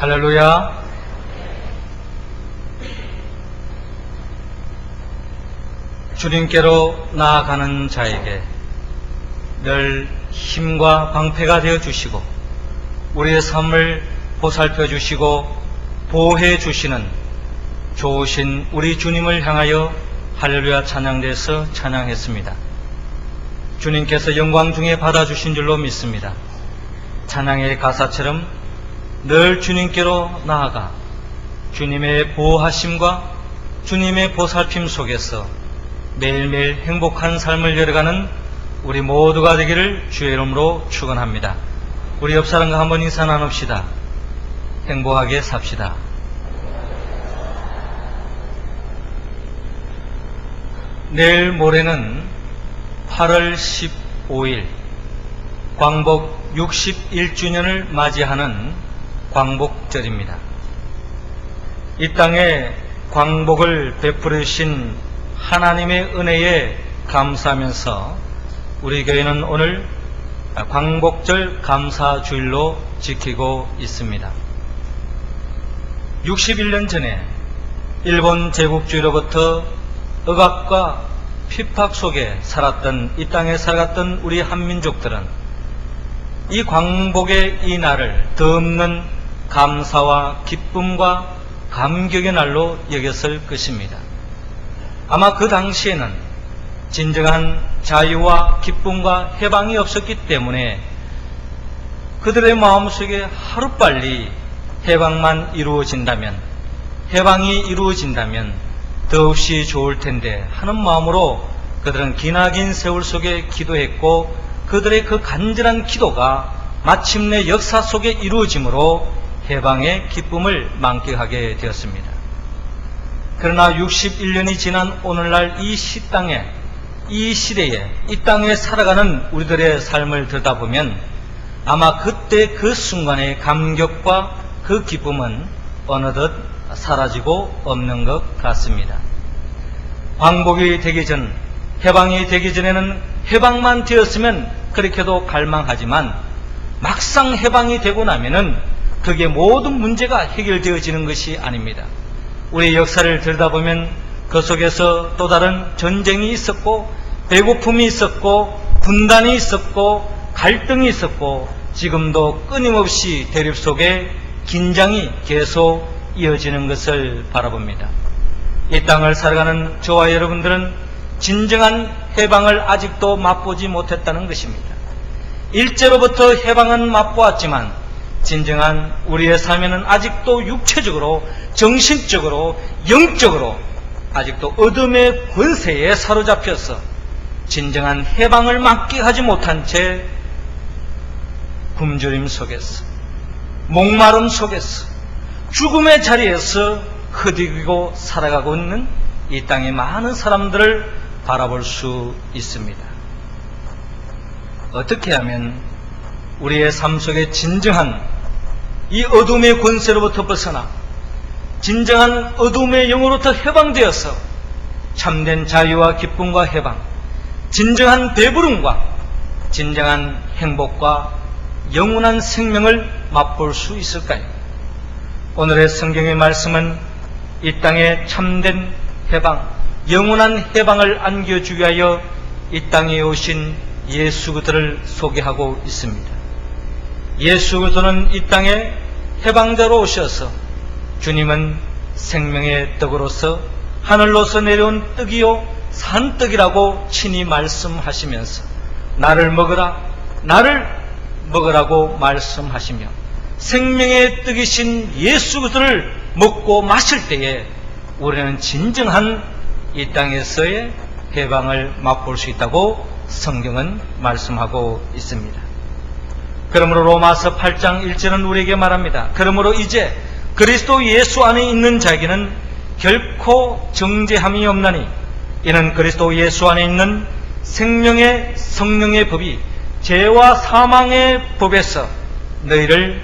할렐루야. 주님께로 나아가는 자에게 늘 힘과 방패가 되어 주시고 우리의 삶을 보살펴 주시고 보호해 주시는 좋으신 우리 주님을 향하여 할렐루야 찬양대에서 찬양했습니다. 주님께서 영광 중에 받아주신 줄로 믿습니다. 찬양의 가사처럼 늘 주님께로 나아가 주님의 보호하심과 주님의 보살핌 속에서 매일매일 행복한 삶을 열어가는 우리 모두가 되기를 주의 이름으로 축원합니다. 우리 옆 사람과 한번 인사 나눕시다. 행복하게 삽시다. 내일 모레는 8월 15일 광복 61주년을 맞이하는 광복절입니다. 이 땅에 광복을 베풀으신 하나님의 은혜에 감사하면서 우리 교회는 오늘 광복절 감사주일로 지키고 있습니다. 61년 전에 일본 제국주의로부터 억압과 핍박 속에 살았던 이 땅에 살았던 우리 한민족들은 이 광복의 이 날을 더없는 감사와 기쁨과 감격의 날로 여겼을 것입니다. 아마 그 당시에는 진정한 자유와 기쁨과 해방이 없었기 때문에 그들의 마음속에 하루빨리 해방만 이루어진다면, 해방이 이루어진다면 더없이 좋을 텐데 하는 마음으로 그들은 기나긴 세월 속에 기도했고 그들의 그 간절한 기도가 마침내 역사 속에 이루어지므로 해방의 기쁨을 만끽하게 되었습니다. 그러나 61년이 지난 오늘날 이 시땅에, 이 시대에, 이 땅에 살아가는 우리들의 삶을 들여다보면 아마 그때 그 순간의 감격과 그 기쁨은 어느덧 사라지고 없는 것 같습니다. 광복이 되기 전, 해방이 되기 전에는 해방만 되었으면 그렇게도 갈망하지만 막상 해방이 되고 나면은 그게 모든 문제가 해결되어지는 것이 아닙니다. 우리의 역사를 들여다보면 그 속에서 또 다른 전쟁이 있었고 배고픔이 있었고 분단이 있었고 갈등이 있었고 지금도 끊임없이 대립 속에 긴장이 계속 이어지는 것을 바라봅니다. 이 땅을 살아가는 저와 여러분들은 진정한 해방을 아직도 맛보지 못했다는 것입니다. 일제로부터 해방은 맛보았지만 진정한 우리의 삶에는 아직도 육체적으로, 정신적으로, 영적으로 아직도 어둠의 권세에 사로잡혀서 진정한 해방을 만끽하지 못한 채 굶주림 속에서, 목마름 속에서, 죽음의 자리에서 흐디고 살아가고 있는 이 땅의 많은 사람들을 바라볼 수 있습니다. 어떻게 하면 우리의 삶 속에 진정한 이 어둠의 권세로부터 벗어나 진정한 어둠의 영으로부터 해방되어서 참된 자유와 기쁨과 해방, 진정한 배부름과 진정한 행복과 영원한 생명을 맛볼 수 있을까요? 오늘의 성경의 말씀은 이 땅에 참된 해방, 영원한 해방을 안겨주기 위하여 이 땅에 오신 예수 그리스도를 소개하고 있습니다. 예수 그리스도는 이 땅에 해방자로 오셔서 주님은 생명의 떡으로서 하늘로서 내려온 떡이요 산떡이라고 친히 말씀하시면서 나를 먹으라, 나를 먹으라고 말씀하시며 생명의 떡이신 예수 그리스도를 먹고 마실 때에 우리는 진정한 이 땅에서의 해방을 맛볼 수 있다고 성경은 말씀하고 있습니다. 그러므로 로마서 8장 1절은 우리에게 말합니다. 그러므로 이제 그리스도 예수 안에 있는 자에게는 결코 정죄함이 없나니 이는 그리스도 예수 안에 있는 생명의 성령의 법이 죄와 사망의 법에서 너희를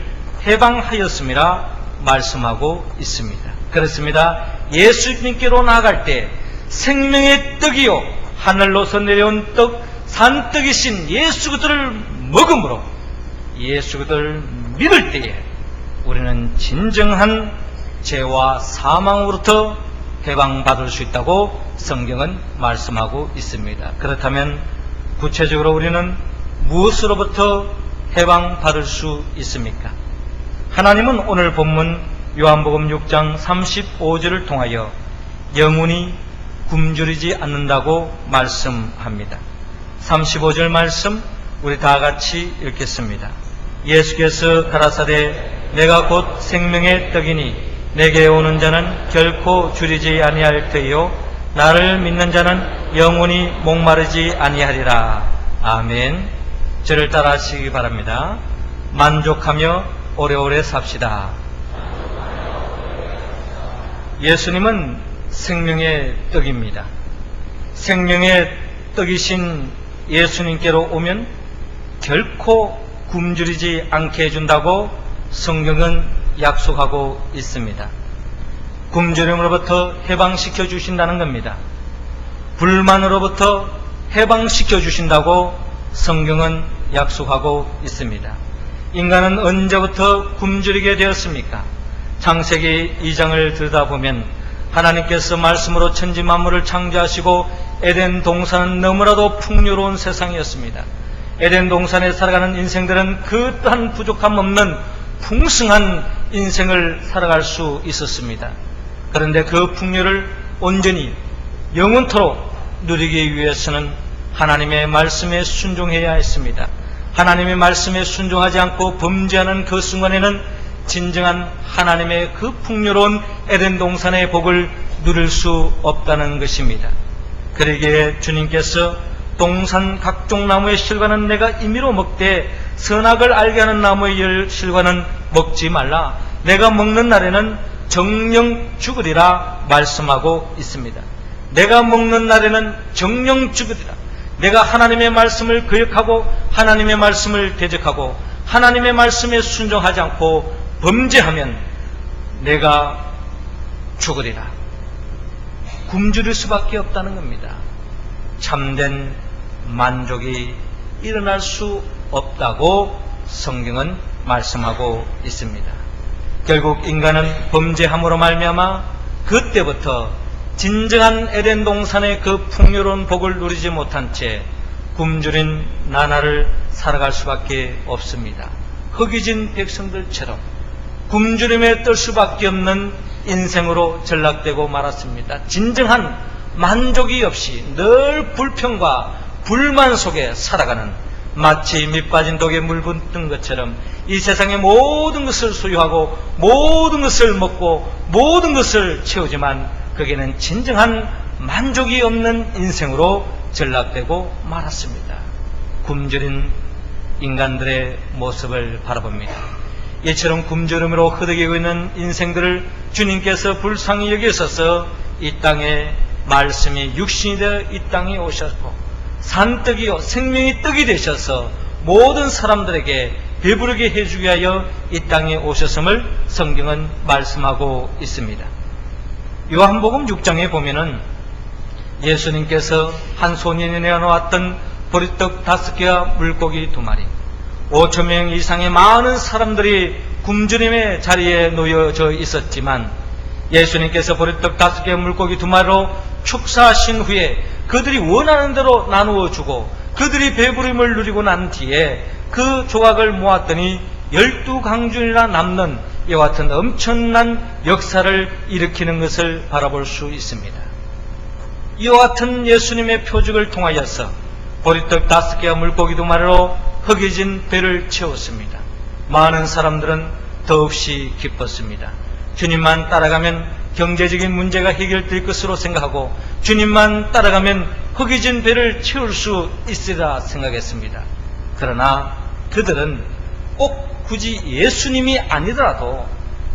해방하였음이라 말씀하고 있습니다. 그렇습니다. 예수님께로 나아갈 때 생명의 떡이요 하늘로서 내려온 떡 산떡이신 예수 그리스도를 먹음으로 예수 그리스도를 믿을 때에 우리는 진정한 죄와 사망으로부터 해방받을 수 있다고 성경은 말씀하고 있습니다. 그렇다면 구체적으로 우리는 무엇으로부터 해방받을 수 있습니까? 하나님은 오늘 본문 요한복음 6장 35절을 통하여 영원히 굶주리지 않는다고 말씀합니다. 35절 말씀 우리 다 같이 읽겠습니다. 예수께서 가라사대 내가 곧 생명의 떡이니 내게 오는 자는 결코 줄이지 아니할 터이요 나를 믿는 자는 영원히 목마르지 아니하리라. 아멘. 저를 따라 하시기 바랍니다. 만족하며 오래오래 삽시다. 예수님은 생명의 떡입니다. 생명의 떡이신 예수님께로 오면 결코 굶주리지 않게 해준다고 성경은 약속하고 있습니다. 굶주림으로부터 해방시켜 주신다는 겁니다. 불만으로부터 해방시켜 주신다고 성경은 약속하고 있습니다. 인간은 언제부터 굶주리게 되었습니까? 창세기 2장을 들여다보면 하나님께서 말씀으로 천지 만물을 창조하시고 에덴 동산은 너무나도 풍요로운 세상이었습니다. 에덴 동산에 살아가는 인생들은 그떠한 부족함 없는 풍성한 인생을 살아갈 수 있었습니다. 그런데 그 풍요를 온전히 영원토록 누리기 위해서는 하나님의 말씀에 순종해야 했습니다. 하나님의 말씀에 순종하지 않고 범죄하는 그 순간에는 진정한 하나님의 그 풍요로운 에덴 동산의 복을 누릴 수 없다는 것입니다. 그러기에 주님께서 동산 각종 나무의 실과는 내가 임의로 먹되 선악을 알게 하는 나무의 실과는 먹지 말라. 내가 먹는 날에는 정령 죽으리라 말씀하고 있습니다. 내가 먹는 날에는 정령 죽으리라. 내가 하나님의 말씀을 거역하고 하나님의 말씀을 대적하고 하나님의 말씀에 순종하지 않고 범죄하면 내가 죽으리라. 굶주릴 수밖에 없다는 겁니다. 참된 만족이 일어날 수 없다고 성경은 말씀하고 있습니다. 결국 인간은 범죄함으로 말미암아 그때부터 진정한 에덴 동산의 그 풍요로운 복을 누리지 못한 채 굶주린 나날을 살아갈 수밖에 없습니다. 허기진 백성들처럼 굶주림에 떨 수밖에 없는 인생으로 전락되고 말았습니다. 진정한 만족이 없이 늘 불평과 불만 속에 살아가는, 마치 밑빠진 독에 물 붓는 것처럼 이 세상의 모든 것을 소유하고 모든 것을 먹고 모든 것을 채우지만 거기에는 진정한 만족이 없는 인생으로 전락되고 말았습니다. 굶주린 인간들의 모습을 바라봅니다. 이처럼 굶주림으로 허덕이고 있는 인생들을 주님께서 불쌍히 여기셔서 이 땅에 말씀이 육신이 되어 이 땅에 오셨고 산떡이요 생명의 떡이 되셔서 모든 사람들에게 배부르게 해주기 위하여 이 땅에 오셨음을 성경은 말씀하고 있습니다. 요한복음 6장에 보면은 예수님께서 한 소년이 내어놓았던 보리떡 5개와 물고기 2마리 5,000명 이상의 많은 사람들이 굶주림의 자리에 놓여져 있었지만 예수님께서 보리떡 5개와 물고기 2마리로 축사하신 후에 그들이 원하는 대로 나누어 주고 그들이 배부름을 누리고 난 뒤에 그 조각을 모았더니 12강준이나 남는 이와 같은 엄청난 역사를 일으키는 것을 바라볼 수 있습니다. 이와 같은 예수님의 표적을 통하여서 보리떡 5개와 물고기 2마리로 허기진 배를 채웠습니다. 많은 사람들은 더없이 기뻤습니다. 주님만 따라가면 경제적인 문제가 해결될 것으로 생각하고 주님만 따라가면 허기진 배를 채울 수 있으리라 생각했습니다. 그러나 그들은 꼭 굳이 예수님이 아니더라도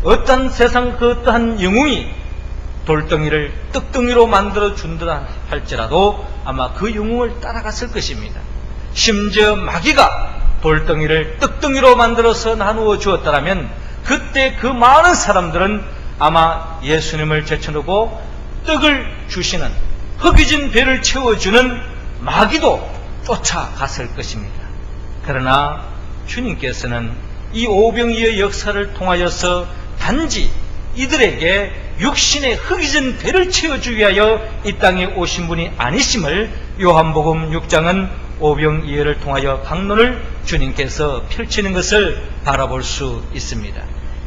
어떤 세상 그 어떠한 영웅이 돌덩이를 떡덩이로 만들어 준다 할지라도 아마 그 영웅을 따라갔을 것입니다. 심지어 마귀가 돌덩이를 떡덩이로 만들어서 나누어 주었다면 그때 그 많은 사람들은 아마 예수님을 제쳐놓고 떡을 주시는 허기진 배를 채워주는 마귀도 쫓아갔을 것입니다. 그러나 주님께서는 이 오병이의 역사를 통하여서 단지 이들에게 육신의 흙이진 배를 채워주기 위하여 이 땅에 오신 분이 아니심을 요한복음 6장은 오병이어를 통하여 강론을 주님께서 펼치는 것을 바라볼 수 있습니다.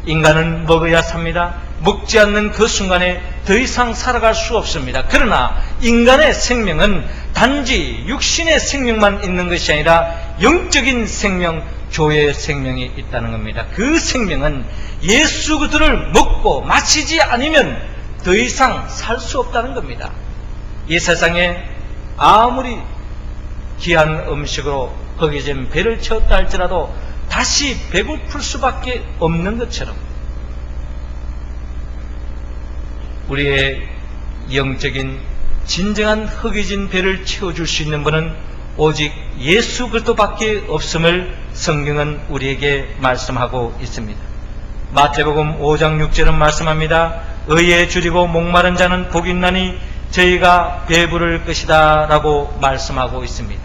인간은 먹어야 삽니다. 먹지 않는 그 순간에 더 이상 살아갈 수 없습니다. 그러나 인간의 생명은 단지 육신의 생명만 있는 것이 아니라 영적인 생명, 조의 생명이 있다는 겁니다. 그 생명은 예수 그리스도를 먹고 마시지 않으면 더 이상 살 수 없다는 겁니다. 이 세상에 아무리 귀한 음식으로 허기진 배를 채웠다 할지라도 다시 배고플 수밖에 없는 것처럼 우리의 영적인 진정한 허기진 배를 채워줄 수 있는 분은 오직 예수 그리스도밖에 없음을 성경은 우리에게 말씀하고 있습니다. 마태복음 5장 6절은 말씀합니다. 의에 줄이고 목마른 자는 복이 있나니 저희가 배부를 것이다 라고 말씀하고 있습니다.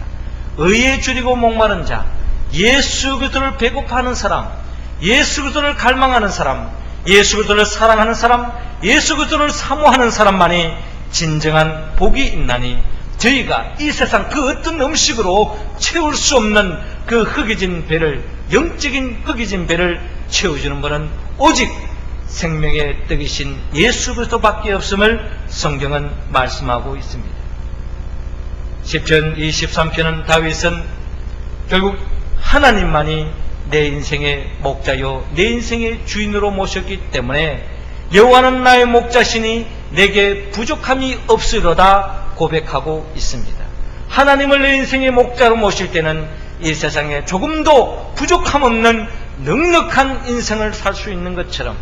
의에 줄이고 목마른 자, 예수 그리스도를 배고파하는 사람, 예수 그리스도를 갈망하는 사람, 예수 그리스도를 사랑하는 사람, 예수 그리스도를 사모하는 사람만이 진정한 복이 있나니 저희가 이 세상 그 어떤 음식으로 채울 수 없는 그 허기진 배를, 영적인 허기진 배를 채워주는 분은 오직 생명의 떡이신 예수 그리스도밖에 없음을 성경은 말씀하고 있습니다. 시편 23편은 다윗은 결국 하나님만이 내 인생의 목자요 내 인생의 주인으로 모셨기 때문에 여호와는 나의 목자시니 내게 부족함이 없으리로다 고백하고 있습니다. 하나님을 내 인생의 목자로 모실 때는 이 세상에 조금도 부족함 없는 넉넉한 인생을 살 수 있는 것처럼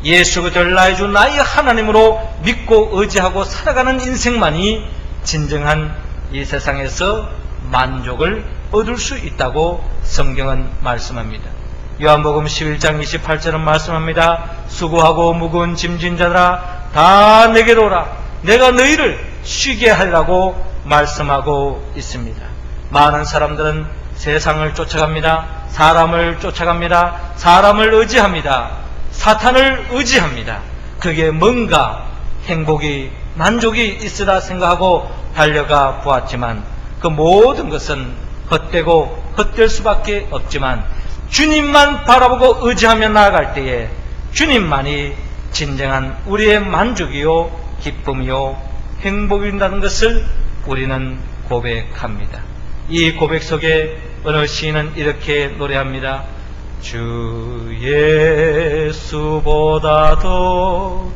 예수 그리스도를 나의 주 나의 하나님으로 믿고 의지하고 살아가는 인생만이 진정한 이 세상에서 만족을 얻을 수 있다고 성경은 말씀합니다. 요한복음 11장 28절은 말씀합니다. 수고하고 무거운 짐진 자들아 다 내게로 오라. 내가 너희를 쉬게 하려고 말씀하고 있습니다. 많은 사람들은 세상을 쫓아갑니다. 사람을 쫓아갑니다. 사람을 의지합니다. 사탄을 의지합니다. 그게 뭔가 행복이 만족이 있으라 생각하고 달려가 보았지만 그 모든 것은 헛되고 헛될 수밖에 없지만 주님만 바라보고 의지하며 나아갈 때에 주님만이 진정한 우리의 만족이요 기쁨이요 행복이라는 것을 우리는 고백합니다. 이 고백 속에 어느 시인은 이렇게 노래합니다. 주 예수보다 더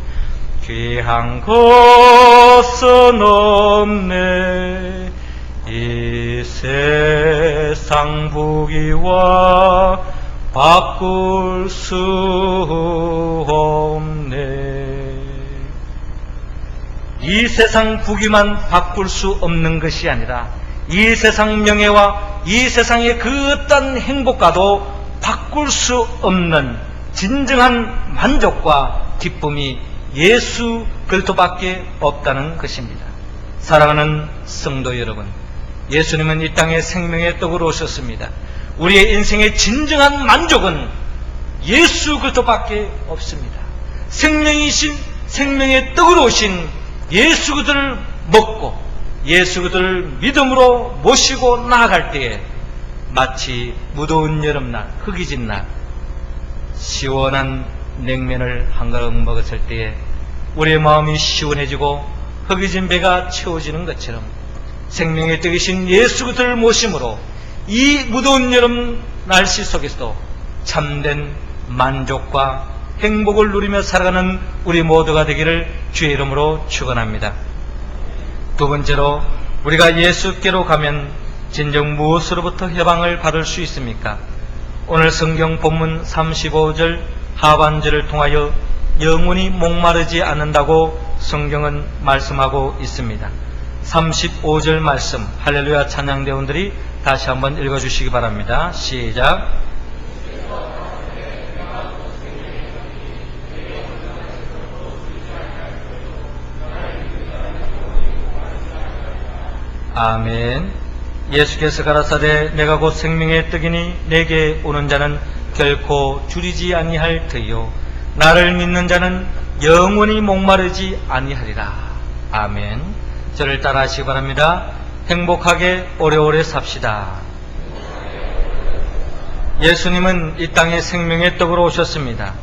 귀한 것은 없네. 이 세상 부귀와 바꿀 수 없네. 이 세상 부귀만 바꿀 수 없는 것이 아니라 이 세상 명예와 이 세상의 그 어떤 행복과도 바꿀 수 없는 진정한 만족과 기쁨이 예수 그리스도밖에 없다는 것입니다. 사랑하는 성도 여러분, 예수님은 이 땅에 생명의 떡으로 오셨습니다. 우리의 인생의 진정한 만족은 예수 그리스도밖에 없습니다. 생명이신 생명의 떡으로 오신 예수 그리스도를 먹고 예수 그리스도를 믿음으로 모시고 나아갈 때에 마치 무더운 여름날, 흙이진 날 시원한 냉면을 한 그릇 먹었을 때에 우리의 마음이 시원해지고 흙이진 배가 채워지는 것처럼 생명의 떡이신 예수 그리스도를 모심으로 이 무더운 여름 날씨 속에서도 참된 만족과 행복을 누리며 살아가는 우리 모두가 되기를 주의 이름으로 축원합니다. 두 번째로 우리가 예수께로 가면 진정 무엇으로부터 해방을 받을 수 있습니까? 오늘 성경 본문 35절 하반절을 통하여 영원히 목마르지 않는다고 성경은 말씀하고 있습니다. 35절 말씀 할렐루야 찬양대원들이 다시 한번 읽어주시기 바랍니다. 시작. 아멘. 예수께서 가라사대 내가 곧 생명의 떡이니 내게 오는 자는 결코 줄이지 아니할 터이요 나를 믿는 자는 영원히 목마르지 아니하리라. 아멘. 저를 따라하시기 바랍니다. 행복하게 오래오래 삽시다. 예수님은 이 땅에 생명의 떡으로 오셨습니다.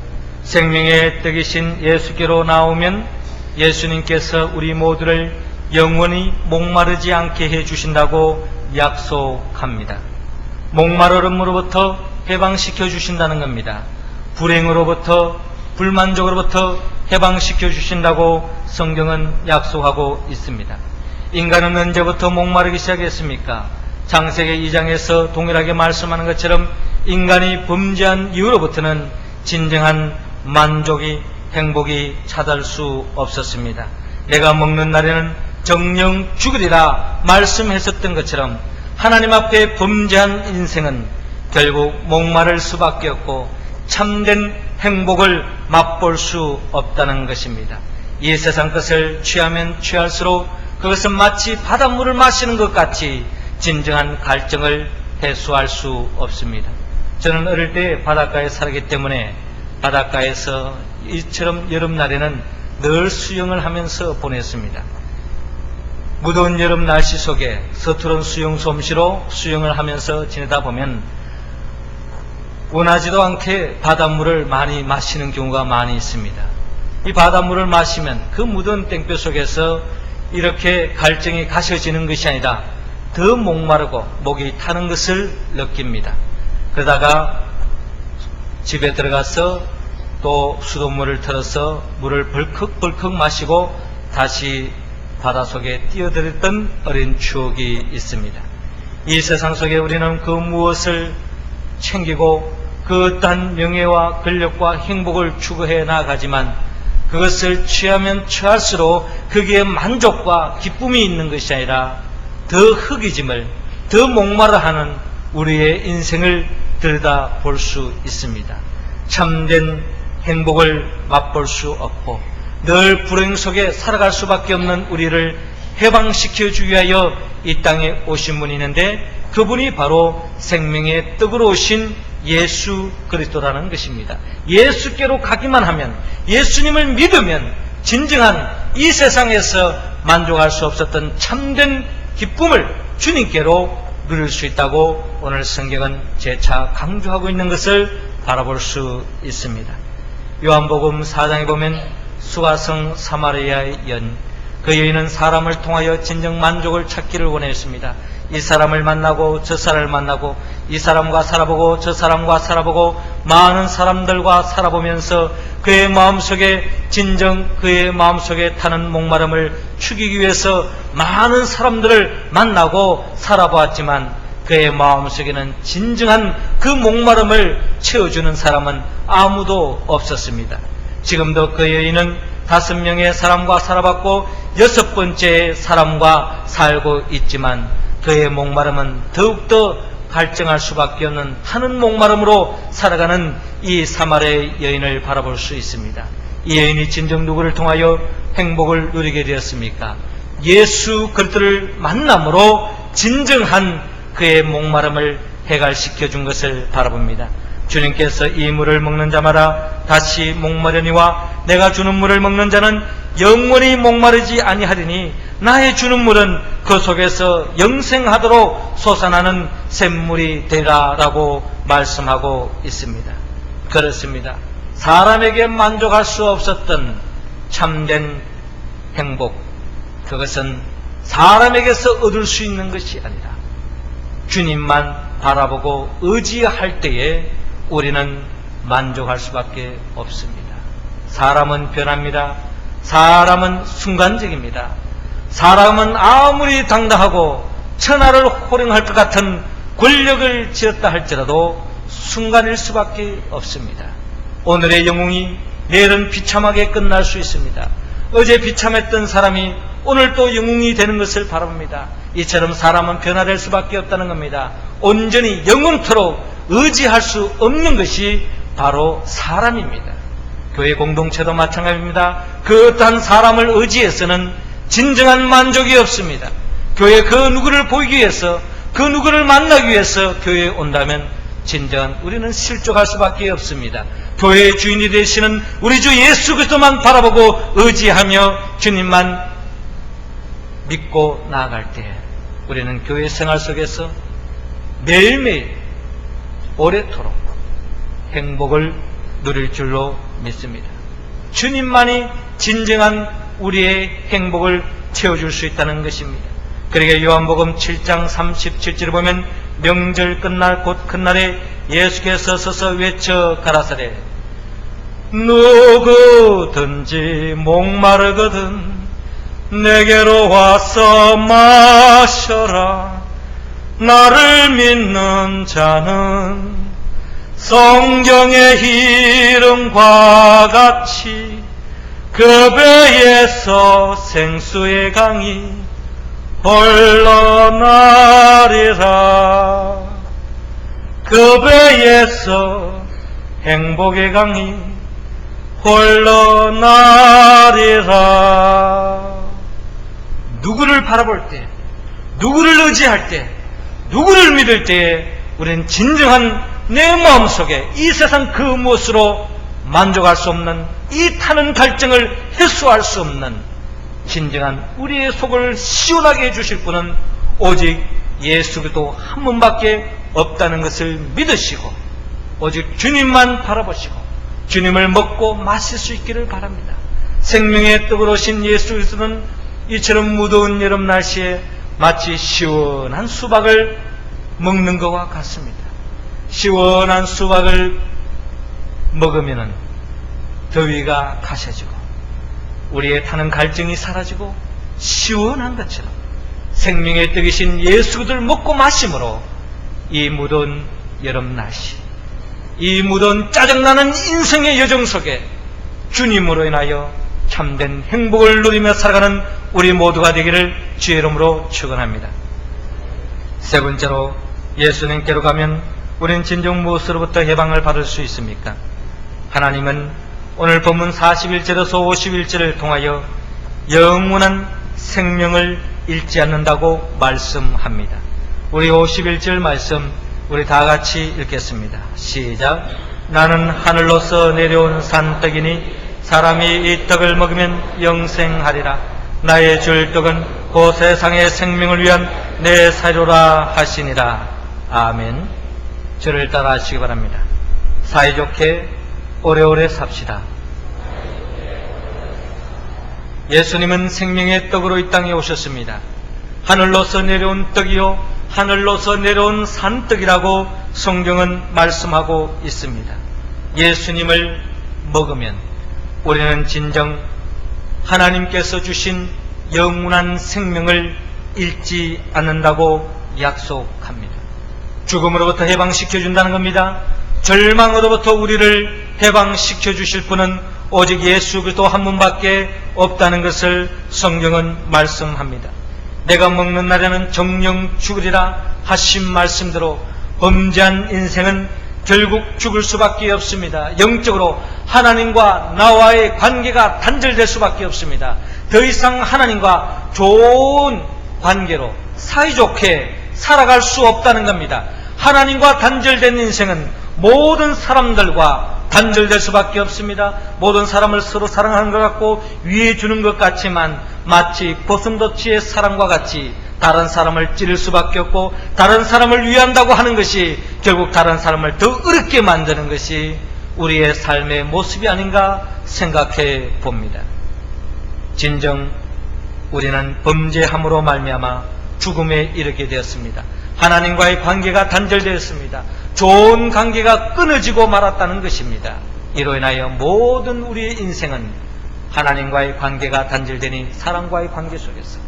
생명의 떡이신 예수께로 나오면 예수님께서 우리 모두를 영원히 목마르지 않게 해주신다고 약속합니다. 목마름으로부터 해방시켜 주신다는 겁니다. 불행으로부터, 불만족으로부터 해방시켜 주신다고 성경은 약속하고 있습니다. 인간은 언제부터 목마르기 시작했습니까? 창세기 2장에서 동일하게 말씀하는 것처럼 인간이 범죄한 이후로부터는 진정한 만족이, 행복이 찾을 수 없었습니다. 내가 먹는 날에는 정령 죽으리라 말씀했었던 것처럼 하나님 앞에 범죄한 인생은 결국 목마를 수밖에 없고 참된 행복을 맛볼 수 없다는 것입니다. 이 세상 것을 취하면 취할수록 그것은 마치 바닷물을 마시는 것 같이 진정한 갈증을 해소할 수 없습니다. 저는 어릴 때 바닷가에 살기 때문에 바닷가에서 이처럼 여름날에는 늘 수영을 하면서 보냈습니다. 무더운 여름 날씨 속에 서투른 수영 솜씨로 수영을 하면서 지내다 보면 원하지도 않게 바닷물을 많이 마시는 경우가 많이 있습니다. 이 바닷물을 마시면 그 무더운 땡볕 속에서 이렇게 갈증이 가셔지는 것이 아니라 더 목마르고 목이 타는 것을 느낍니다. 그러다가 집에 들어가서 또 수돗물을 틀어서 물을 벌컥벌컥 마시고 다시 바닷속에 뛰어들었던 어린 추억이 있습니다. 이 세상 속에 우리는 그 무엇을 챙기고 그 어떠한 명예와 권력과 행복을 추구해 나가지만 그것을 취하면 취할수록 거기에 만족과 기쁨이 있는 것이 아니라 더 허기짐을, 더 목마르하는 우리의 인생을 들여다볼 수 있습니다. 참된 행복을 맛볼 수 없고 늘 불행 속에 살아갈 수밖에 없는 우리를 해방시켜 주기 위하여 이 땅에 오신 분이 있는데 그분이 바로 생명의 떡으로 오신 예수 그리스도라는 것입니다. 예수께로 가기만 하면, 예수님을 믿으면 진정한 이 세상에서 만족할 수 없었던 참된 기쁨을 주님께로 누릴 수 있다고 오늘 성경은 재차 강조하고 있는 것을 바라볼 수 있습니다. 요한복음 4장에 보면 수가성 사마리아의 여인, 그 여인은 사람을 통하여 진정 만족을 찾기를 원했습니다. 이 사람을 만나고 저 사람을 만나고 이 사람과 살아보고 저 사람과 살아보고 많은 사람들과 살아보면서 그의 마음속에 진정 그의 마음속에 타는 목마름을 죽이기 위해서 많은 사람들을 만나고 살아보았지만 그의 마음속에는 진정한 그 목마름을 채워주는 사람은 아무도 없었습니다. 지금도 그 여인은 5명의 사람과 살아봤고 6번째 사람과 살고 있지만 그의 목마름은 더욱더 갈증할 수밖에 없는 타는 목마름으로 살아가는 이 사마리아의 여인을 바라볼 수 있습니다. 이 여인이 진정 누구를 통하여 행복을 누리게 되었습니까? 예수 그리스도를 만남으로 진정한 그의 목마름을 해갈시켜 준 것을 바라봅니다. 주님께서 이 물을 먹는 자마다 다시 목마르니와 내가 주는 물을 먹는 자는 영원히 목마르지 아니하리니 나의 주는 물은 그 속에서 영생하도록 솟아나는 샘물이 되라라고 말씀하고 있습니다. 그렇습니다. 사람에게 만족할 수 없었던 참된 행복, 그것은 사람에게서 얻을 수 있는 것이 아니라 주님만 바라보고 의지할 때에 우리는 만족할 수밖에 없습니다. 사람은 변합니다. 사람은 순간적입니다. 사람은 아무리 당당하고 천하를 호령할 것 같은 권력을 지었다 할지라도 순간일 수밖에 없습니다. 오늘의 영웅이 내일은 비참하게 끝날 수 있습니다. 어제 비참했던 사람이 오늘 또 영웅이 되는 것을 바랍니다. 이처럼 사람은 변화될 수밖에 없다는 겁니다. 온전히 영원토록 의지할 수 없는 것이 바로 사람입니다. 교회 공동체도 마찬가지입니다. 그 어떠한 사람을 의지해서는 진정한 만족이 없습니다. 교회 그 누구를 보이기 위해서, 그 누구를 만나기 위해서 교회에 온다면 진정한 우리는 실족할 수밖에 없습니다. 교회의 주인이 되시는 우리 주 예수 그리스도만 바라보고 의지하며 주님만 믿고 나아갈 때 우리는 교회 생활 속에서 매일매일 오래도록 행복을 누릴 줄로 믿습니다. 주님만이 진정한 우리의 행복을 채워줄 수 있다는 것입니다. 그러게 요한복음 7장 37절을 보면 명절 끝날 곧 그날에 예수께서 서서 외쳐 가라사대 누구든지 목마르거든 내게로 와서 마셔라. 나를 믿는 자는 성경의 이름과 같이 그 배에서 생수의 강이 흘러나리라. 그 배에서 행복의 강이 흘러나리라. 누구를 바라볼 때, 누구를 의지할 때, 누구를 믿을 때에 우리는 진정한 내 마음속에 이 세상 그 무엇으로 만족할 수 없는 이 타는 갈증을 해소할 수 없는 진정한 우리의 속을 시원하게 해주실 분은 오직 예수 그리스도 한 분밖에 없다는 것을 믿으시고 오직 주님만 바라보시고 주님을 먹고 마실 수 있기를 바랍니다. 생명의 떡으로 오신 예수 그리스도는 이처럼 무더운 여름 날씨에 마치 시원한 수박을 먹는 것과 같습니다. 시원한 수박을 먹으면 더위가 가셔지고 우리의 타는 갈증이 사라지고 시원한 것처럼 생명의 떡이신 예수 그리스도를 먹고 마심으로 이 무더운 여름 날씨, 이 무더운 짜증나는 인생의 여정 속에 주님으로 인하여 참된 행복을 누리며 살아가는 우리 모두가 되기를 주의 이름으로 축원합니다. 세 번째로 예수님께로 가면 우리는 진정 무엇으로부터 해방을 받을 수 있습니까? 하나님은 오늘 본문 41절에서 51절을 통하여 영원한 생명을 잃지 않는다고 말씀합니다. 우리 51절 말씀 우리 다 같이 읽겠습니다. 시작. 나는 하늘로서 내려온 산떡이니 사람이 이 떡을 먹으면 영생하리라. 나의 줄 떡은 그 세상의 생명을 위한 내 사료라 하시니라. 아멘. 저를 따라 하시기 바랍니다. 사이좋게 오래오래 삽시다. 예수님은 생명의 떡으로 이 땅에 오셨습니다. 하늘로서 내려온 떡이요 하늘로서 내려온 산떡이라고 성경은 말씀하고 있습니다. 예수님을 먹으면 우리는 진정 하나님께서 주신 영원한 생명을 잃지 않는다고 약속합니다. 죽음으로부터 해방시켜준다는 겁니다. 절망으로부터 우리를 해방시켜 주실 분은 오직 예수 그리스도 한 분밖에 없다는 것을 성경은 말씀합니다. 내가 먹는 날에는 정령 죽으리라 하신 말씀대로 범죄한 인생은 결국 죽을 수밖에 없습니다. 영적으로 하나님과 나와의 관계가 단절될 수밖에 없습니다. 더 이상 하나님과 좋은 관계로 사이좋게 살아갈 수 없다는 겁니다. 하나님과 단절된 인생은 모든 사람들과 단절될 수밖에 없습니다. 모든 사람을 서로 사랑하는 것 같고 위해 주는 것 같지만 마치 고슴도치의 사랑과 같이 다른 사람을 찌를 수밖에 없고 다른 사람을 위한다고 하는 것이 결국 다른 사람을 더 어렵게 만드는 것이 우리의 삶의 모습이 아닌가 생각해 봅니다. 진정 우리는 범죄함으로 말미암아 죽음에 이르게 되었습니다. 하나님과의 관계가 단절되었습니다. 좋은 관계가 끊어지고 말았다는 것입니다. 이로 인하여 모든 우리의 인생은 하나님과의 관계가 단절되니 사람과의 관계 속에서,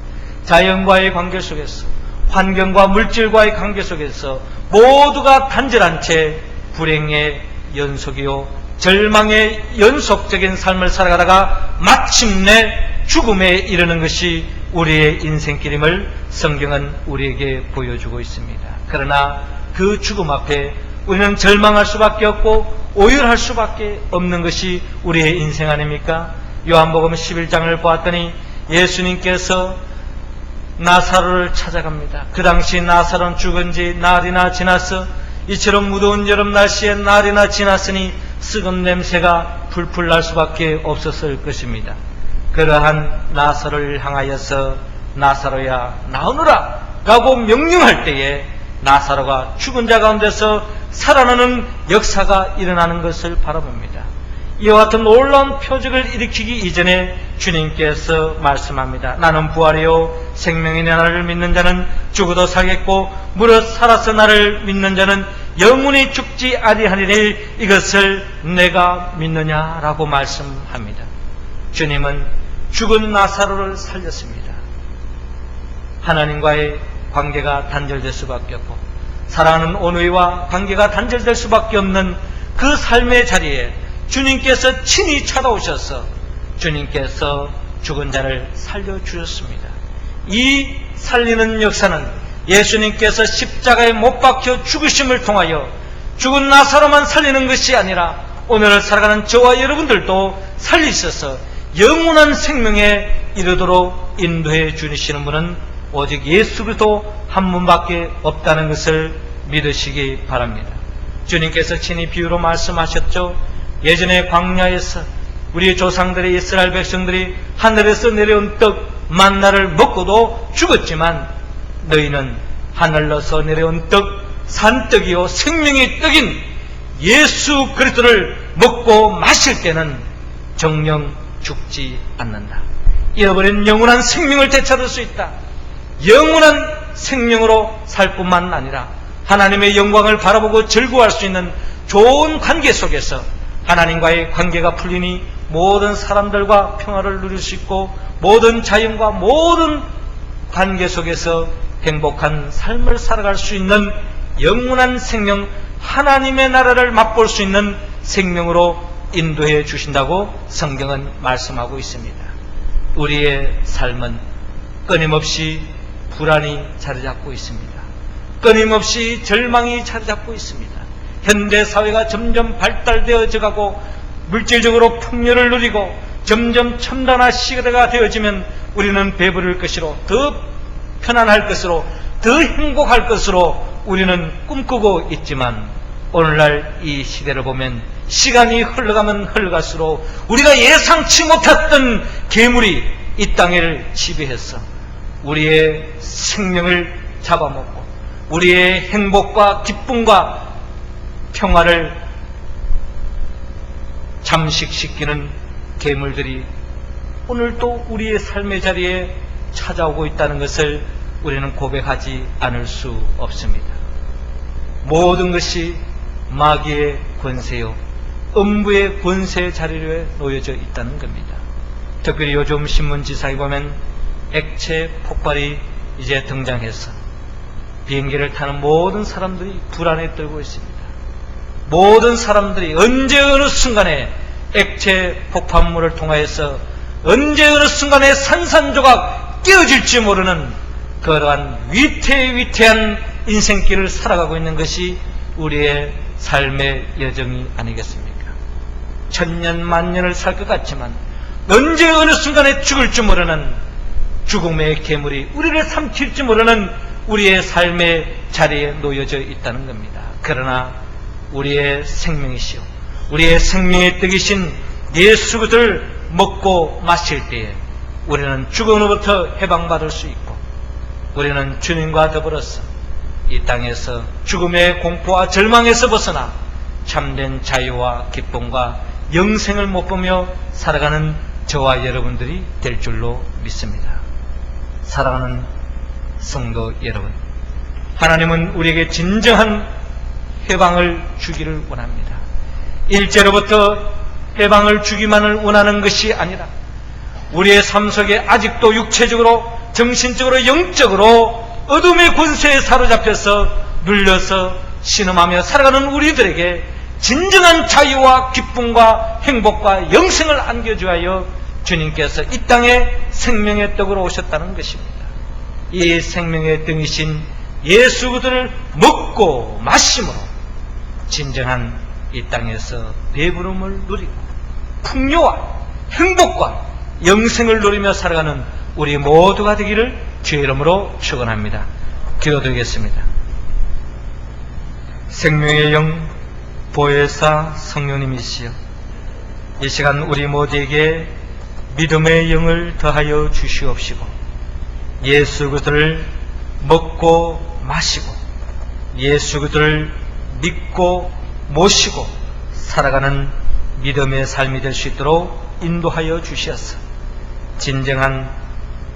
자연과의 관계 속에서, 환경과 물질과의 관계 속에서 모두가 단절한 채 불행의 연속이요 절망의 연속적인 삶을 살아가다가 마침내 죽음에 이르는 것이 우리의 인생길임을 성경은 우리에게 보여주고 있습니다. 그러나 그 죽음 앞에 우리는 절망할 수밖에 없고 오열할 수밖에 없는 것이 우리의 인생 아닙니까? 요한복음 11장을 보았더니 예수님께서 나사로를 찾아갑니다. 그 당시 나사로는 죽은 지 날이나 지나서 이처럼 무더운 여름 날씨에 날이나 지났으니 썩은 냄새가 풀풀 날 수밖에 없었을 것입니다. 그러한 나사로를 향하여서 나사로야 나오너라 라고 명령할 때에 나사로가 죽은 자 가운데서 살아나는 역사가 일어나는 것을 바라봅니다. 이와 같은 놀라운 표적을 일으키기 이전에 주님께서 말씀합니다. 나는 부활이요 생명의 나를 믿는 자는 죽어도 살겠고 무릇 살아서 나를 믿는 자는 영원히 죽지 아니하리니 이것을 내가 믿느냐라고 말씀합니다. 주님은 죽은 나사로를 살렸습니다. 하나님과의 관계가 단절될 수밖에 없고 사랑하는 온누이와 관계가 단절될 수밖에 없는 그 삶의 자리에 주님께서 친히 찾아오셔서 주님께서 죽은 자를 살려주셨습니다. 이 살리는 역사는 예수님께서 십자가에 못 박혀 죽으심을 통하여 죽은 나사로만 살리는 것이 아니라 오늘 살아가는 저와 여러분들도 살리셔서 영원한 생명에 이르도록 인도해 주시는 분은 오직 예수 그리스도 한 분밖에 없다는 것을 믿으시기 바랍니다. 주님께서 친히 비유로 말씀하셨죠. 예전에 광야에서 우리 조상들의 이스라엘 백성들이 하늘에서 내려온 떡 만나를 먹고도 죽었지만 너희는 하늘로서 내려온 떡 산떡이요 생명의 떡인 예수 그리스도를 먹고 마실 때는 정령 죽지 않는다. 잃어버린 영원한 생명을 되찾을 수 있다. 영원한 생명으로 살 뿐만 아니라 하나님의 영광을 바라보고 즐거워할 수 있는 좋은 관계 속에서 하나님과의 관계가 풀리니 모든 사람들과 평화를 누릴 수 있고 모든 자연과 모든 관계 속에서 행복한 삶을 살아갈 수 있는 영원한 생명, 하나님의 나라를 맛볼 수 있는 생명으로 인도해 주신다고 성경은 말씀하고 있습니다. 우리의 삶은 끊임없이 불안이 자리잡고 있습니다. 끊임없이 절망이 자리잡고 있습니다. 현대사회가 점점 발달되어져 가고 물질적으로 풍요를 누리고 점점 첨단화 시대가 되어지면 우리는 배부를 것으로 더 편안할 것으로 더 행복할 것으로 우리는 꿈꾸고 있지만 오늘날 이 시대를 보면 시간이 흘러가면 흘러갈수록 우리가 예상치 못했던 괴물이 이 땅을 지배해서 우리의 생명을 잡아먹고 우리의 행복과 기쁨과 평화를 잠식시키는 괴물들이 오늘도 우리의 삶의 자리에 찾아오고 있다는 것을 우리는 고백하지 않을 수 없습니다. 모든 것이 마귀의 권세요 음부의 권세 자리에 놓여져 있다는 겁니다. 특별히 요즘 신문지사에 보면 액체 폭발이 이제 등장해서 비행기를 타는 모든 사람들이 불안에 떨고 있습니다. 모든 사람들이 언제 어느 순간에 액체 폭발물을 통하여서 언제 어느 순간에 산산조각 깨어질지 모르는 그러한 위태위태한 인생길을 살아가고 있는 것이 우리의 삶의 여정이 아니겠습니까? 천년 만년을 살 것 같지만 언제 어느 순간에 죽을지 모르는 죽음의 괴물이 우리를 삼킬지 모르는 우리의 삶의 자리에 놓여져 있다는 겁니다. 그러나 우리의 생명이시오 우리의 생명의 떡이신 예수 그리스도를 먹고 마실 때에 우리는 죽음으로부터 해방받을 수 있고 우리는 주님과 더불어서 이 땅에서 죽음의 공포와 절망에서 벗어나 참된 자유와 기쁨과 영생을 못 보며 살아가는 저와 여러분들이 될 줄로 믿습니다. 사랑하는 성도 여러분, 하나님은 우리에게 진정한 해방을 주기를 원합니다. 일제로부터 해방을 주기만을 원하는 것이 아니라 우리의 삶 속에 아직도 육체적으로 정신적으로 영적으로 어둠의 권세에 사로잡혀서 눌려서 신음하며 살아가는 우리들에게 진정한 자유와 기쁨과 행복과 영생을 안겨주하여 주님께서 이 땅에 생명의 떡으로 오셨다는 것입니다. 이 생명의 떡이신 예수 그리스도를 먹고 마심으로 진정한 이 땅에서 배부름을 누리고 풍요와 행복과 영생을 누리며 살아가는 우리 모두가 되기를 주의 이름으로 축원합니다. 기도드리겠습니다. 생명의 영 보혜사 성령님이시여, 이 시간 우리 모두에게 믿음의 영을 더하여 주시옵시고 예수 그리스도를 먹고 마시고 예수 그리스도를 믿고 모시고 살아가는 믿음의 삶이 될 수 있도록 인도하여 주시옵소서. 진정한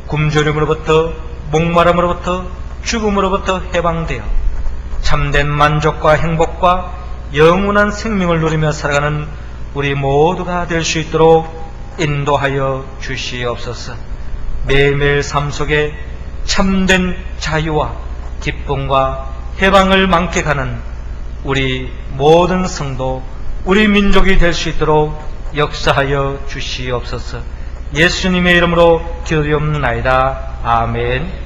굶주림으로부터 목마름으로부터 죽음으로부터 해방되어 참된 만족과 행복과 영원한 생명을 누리며 살아가는 우리 모두가 될 수 있도록 인도하여 주시옵소서. 매일매일 삶 속에 참된 자유와 기쁨과 해방을 만끽하는 우리 모든 성도, 우리 민족이 될 수 있도록 역사하여 주시옵소서. 예수님의 이름으로 기도드리옵나이다. 아멘.